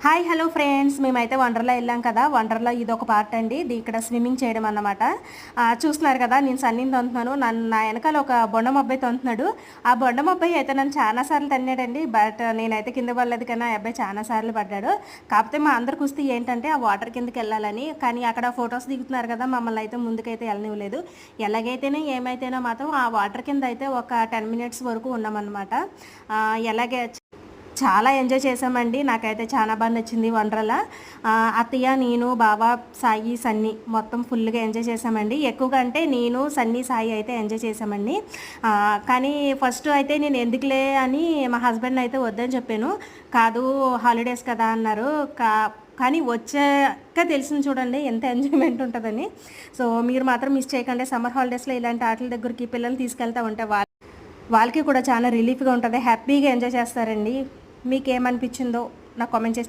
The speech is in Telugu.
హాయ్ హలో ఫ్రెండ్స్, మేమైతే వండర్లా వెళ్ళాం కదా. వండర్లా ఇది ఒక పార్ట్ అండి. ఇది ఇక్కడ స్విమ్మింగ్ చేయడం అన్నమాట. చూస్తున్నారు కదా, నేను సన్నీని తొంతున్నాను. నా వెనకాల ఒక బొండం అబ్బాయి తొంతున్నాడు. ఆ బొండం అబ్బాయి అయితే నన్ను చాలాసార్లు తన్నాడండి. బట్ నేనైతే కింద పడలేదు, కానీ ఆ అబ్బాయి చాలాసార్లు పడ్డాడు. కాకపోతే మా అందరి కుస్తీ ఏంటంటే ఆ వాటర్ కిందకి వెళ్ళాలని. కానీ అక్కడ ఫొటోస్ దిగుతున్నారు కదా, మమ్మల్ని అయితే ముందుకైతే వెళ్ళనివ్వలేదు. ఎలాగైతేనే ఏమైతేనో మాత్రం ఆ వాటర్ కింద అయితే ఒక 10 మినిట్స్ వరకు ఉన్నామన్నమాట. ఎలాగే చాలా ఎంజాయ్ చేసామండి. నాకైతే చాలా బాగా నచ్చింది వండర్లా. అత్తయ్య, నేను, బావ, సాయి, సన్నీ మొత్తం ఫుల్గా ఎంజాయ్ చేసామండి. ఎక్కువగా అంటే నేను, సన్నీ, సాయి అయితే ఎంజాయ్ చేసామండి. కానీ ఫస్ట్ అయితే నేను ఎందుకులే అని మా హస్బెండ్ అయితే వద్దని చెప్పాను. కాదు హాలిడేస్ కదా అన్నారు. కానీ వచ్చాక తెలిసింది చూడండి ఎంత ఎంజాయ్మెంట్ ఉంటుందని. సో మీరు మాత్రం మిస్ చేయకండి. సమ్మర్ హాలిడేస్లో ఇలాంటి ఆటల దగ్గరికి పిల్లల్ని తీసుకెళ్తూ ఉంటే వాళ్ళకి కూడా చాలా రిలీఫ్గా ఉంటుంది. హ్యాపీగా ఎంజాయ్ చేస్తారండి. మీకు ఏమనిపించిందో నాకు కామెంట్ చేసి